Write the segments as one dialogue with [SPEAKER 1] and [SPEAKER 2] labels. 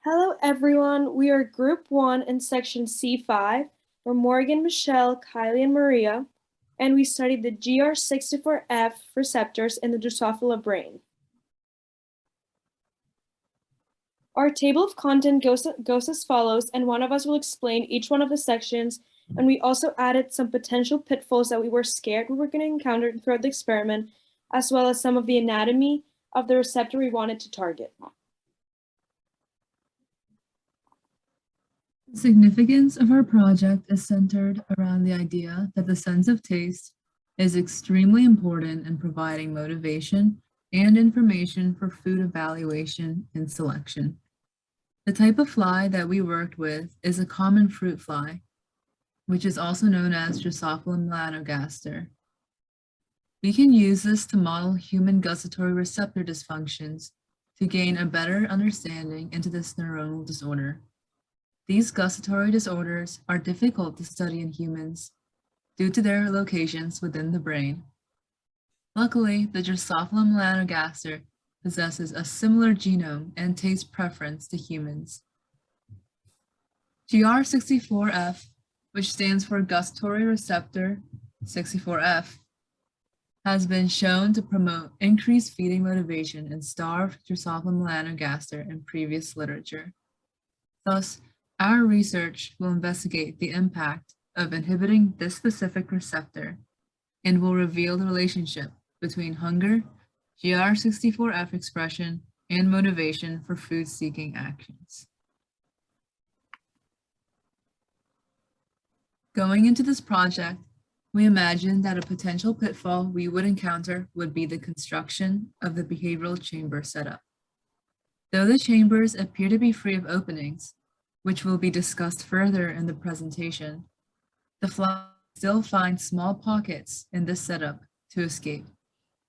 [SPEAKER 1] Hello, everyone. We are Group 1 in Section C5. We're Morgan, Michelle, Kylie, and Maria, and we studied the GR64F receptors in the Drosophila brain. Our table of content goes as follows, and one of us will explain each one of the sections, and we also added some potential pitfalls that we were scared we were going to encounter throughout the experiment, as well as some of the anatomy of the receptor we wanted to target.
[SPEAKER 2] The significance of our project is centered around the idea that the sense of taste is extremely important in providing motivation and information for food evaluation and selection. The type of fly that we worked with is a common fruit fly, which is also known as Drosophila melanogaster. We can use this to model human gustatory receptor dysfunctions to gain a better understanding into this neuronal disorder. These gustatory disorders are difficult to study in humans due to their locations within the brain. Luckily, the Drosophila melanogaster possesses a similar genome and taste preference to humans. GR64F, which stands for gustatory receptor 64F, has been shown to promote increased feeding motivation in starved Drosophila melanogaster in previous literature. Thus, our research will investigate the impact of inhibiting this specific receptor and will reveal the relationship between hunger, GR64F expression, and motivation for food-seeking actions. Going into this project, we imagined that a potential pitfall we would encounter would be the construction of the behavioral chamber setup. Though the chambers appear to be free of openings, which will be discussed further in the presentation, the fly still finds small pockets in this setup to escape,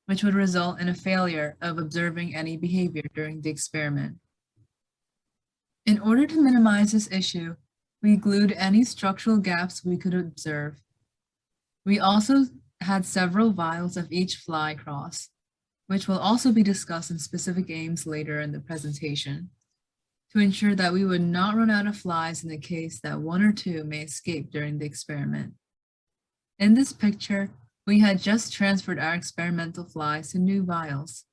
[SPEAKER 2] which would result in a failure of observing any behavior during the experiment. In order to minimize this issue, we glued any structural gaps we could observe. We also had several vials of each fly cross, which will also be discussed in specific aims later in the presentation, to ensure that we would not run out of flies in the case that one or two may escape during the experiment. In this picture, we had just transferred our experimental flies to new vials,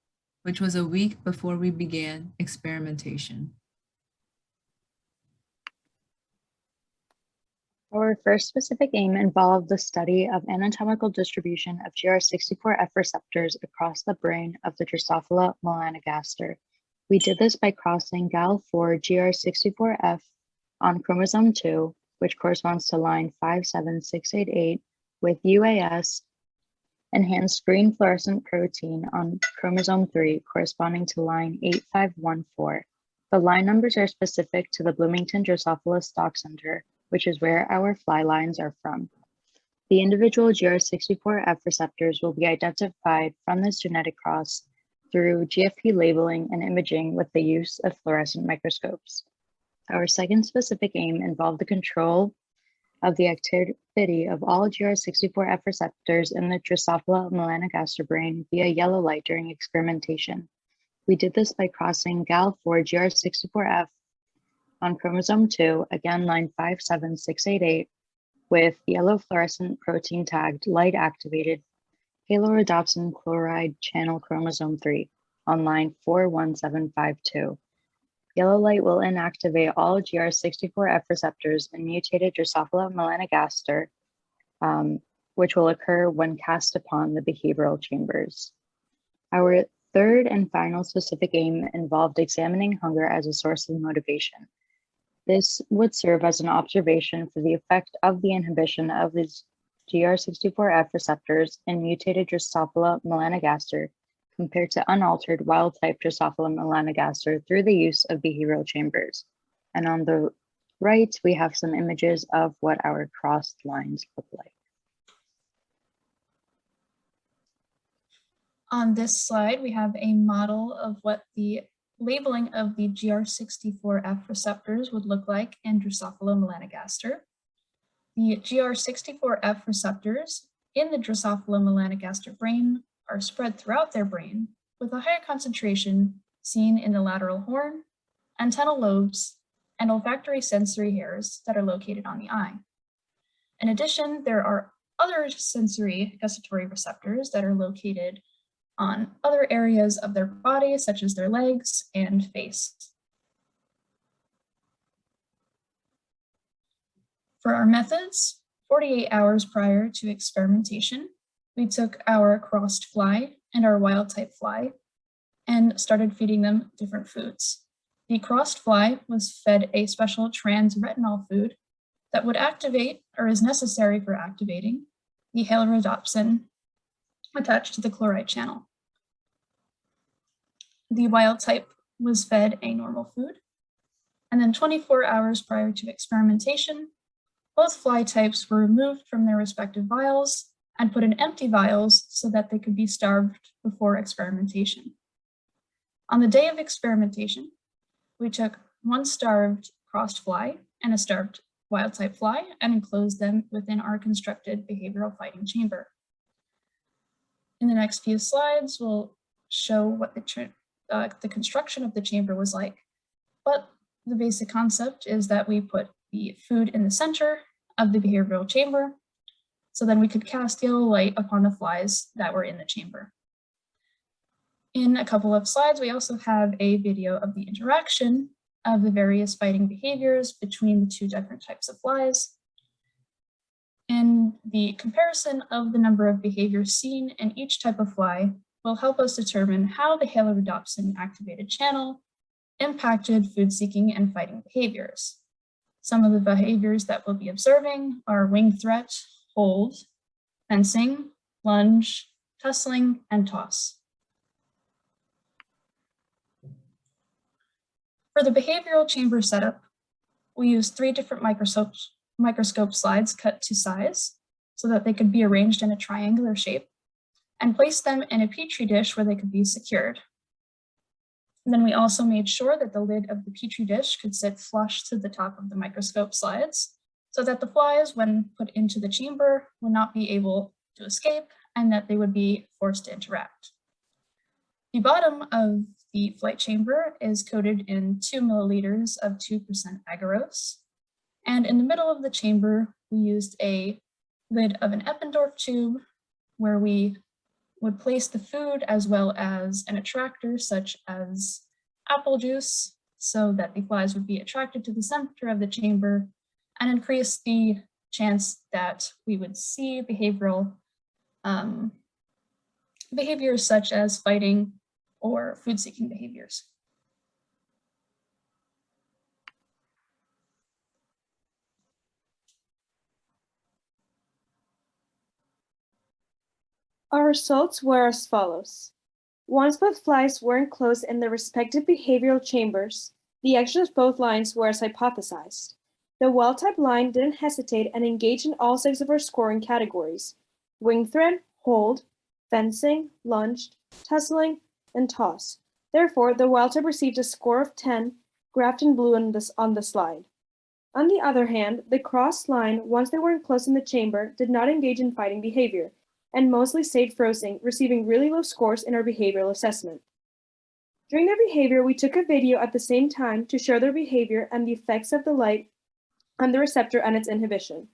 [SPEAKER 2] which was a week before we began experimentation.
[SPEAKER 3] Our first specific aim involved the study of anatomical distribution of GR64F receptors across the brain of the Drosophila melanogaster. We did this by crossing GAL4 GR64F on chromosome 2, which corresponds to line 57688, with UAS, enhanced green fluorescent protein, on chromosome 3, corresponding to line 8514. The line numbers are specific to the Bloomington Drosophila Stock Center, which is where our fly lines are from. The individual GR64F receptors will be identified from this genetic cross through GFP labeling and imaging with the use of fluorescent microscopes. Our second specific aim involved the control of the activity of all GR64F receptors in the Drosophila melanogaster brain via yellow light during experimentation. We did this by crossing GAL4 GR64F on chromosome 2, again line 57688, with yellow fluorescent protein tagged light activated halorhodopsin chloride channel chromosome 3 on line 41752. Yellow light will inactivate all GR64F receptors in mutated Drosophila melanogaster, which will occur when cast upon the behavioral chambers. Our third and final specific aim involved examining hunger as a source of motivation. This would serve as an observation for the effect of the inhibition of these GR64F receptors in mutated Drosophila melanogaster compared to unaltered wild-type Drosophila melanogaster through the use of behavioral chambers. And on the right, we have some images of what our crossed lines look like.
[SPEAKER 4] On this slide, we have a model of what the labeling of the GR64F receptors would look like in Drosophila melanogaster. The GR64F receptors in the Drosophila melanogaster brain are spread throughout their brain, with a higher concentration seen in the lateral horn antennal lobes, and olfactory sensory hairs that are located on the eye. In addition, there are other sensory gustatory receptors that are located on other areas of their body, such as their legs and face. For our methods, 48 hours prior to experimentation, we took our crossed fly and our wild type fly and started feeding them different foods. The crossed fly was fed a special trans-retinol food that would activate, or is necessary for activating, the halorhodopsin attached to the chloride channel. The wild type was fed a normal food. And then 24 hours prior to experimentation, both fly types were removed from their respective vials and put in empty vials so that they could be starved before experimentation. On the day of experimentation, we took one starved crossed fly and a starved wild type fly and enclosed them within our constructed behavioral fighting chamber. In the next few slides, we'll show what the construction of the chamber was like, but the basic concept is that we put the food in the center of the behavioral chamber, so then we could cast yellow light upon the flies that were in the chamber. In a couple of slides, we also have a video of the interaction of the various fighting behaviors between the two different types of flies. And the comparison of the number of behaviors seen in each type of fly will help us determine how the halorhodopsin activated channel impacted food-seeking and fighting behaviors. Some of the behaviors that we'll be observing are wing threat, hold, fencing, lunge, tussling, and toss. For the behavioral chamber setup, we used 3 different microscope slides cut to size so that they could be arranged in a triangular shape and placed them in a petri dish where they could be secured. And then we also made sure that the lid of the petri dish could sit flush to the top of the microscope slides so that the flies, when put into the chamber, would not be able to escape and that they would be forced to interact. The bottom of the flight chamber is coated in 2 milliliters of 2% agarose. And in the middle of the chamber, we used a lid of an Eppendorf tube where we would place the food as well as an attractor such as apple juice so that the flies would be attracted to the center of the chamber and increase the chance that we would see behavioral behaviors such as fighting or food-seeking behaviors.
[SPEAKER 1] Our results were as follows. Once both flies were enclosed in their respective behavioral chambers, the actions of both lines were as hypothesized. The wild-type line didn't hesitate and engaged in all 6 of our scoring categories: wing threat, hold, fencing, lunge, tussling, and toss. Therefore, the wild-type received a score of 10, graphed in blue on the slide. On the other hand, the crossed line, once they were enclosed in the chamber, did not engage in fighting behavior, and mostly stayed frozen, receiving really low scores in our behavioral assessment. During their behavior, we took a video at the same time to show their behavior and the effects of the light on the receptor and its inhibition.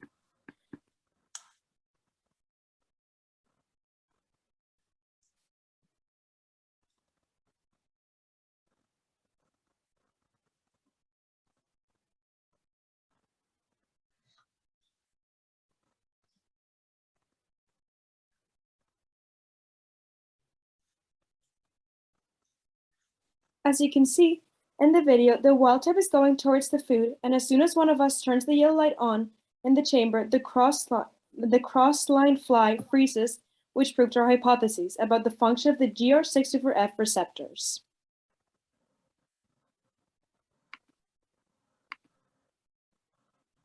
[SPEAKER 1] As you can see in the video, the wild type is going towards the food, and as soon as one of us turns the yellow light on in the chamber, the cross-line fly freezes, which proved our hypotheses about the function of the GR64F receptors.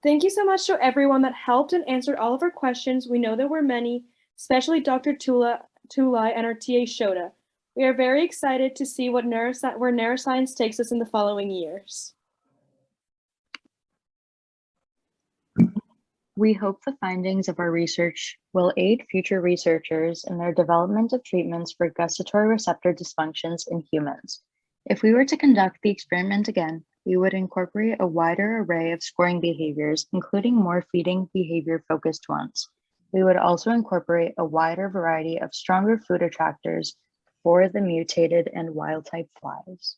[SPEAKER 1] Thank you so much to everyone that helped and answered all of our questions. We know there were many, especially Dr. Tulai and our TA Shota. We are very excited to see where neuroscience takes us in the following years.
[SPEAKER 3] We hope the findings of our research will aid future researchers in their development of treatments for gustatory receptor dysfunctions in humans. If we were to conduct the experiment again, We would incorporate a wider array of scoring behaviors, including more feeding behavior-focused ones. We would also incorporate a wider variety of stronger food attractors for the mutated and wild-type flies.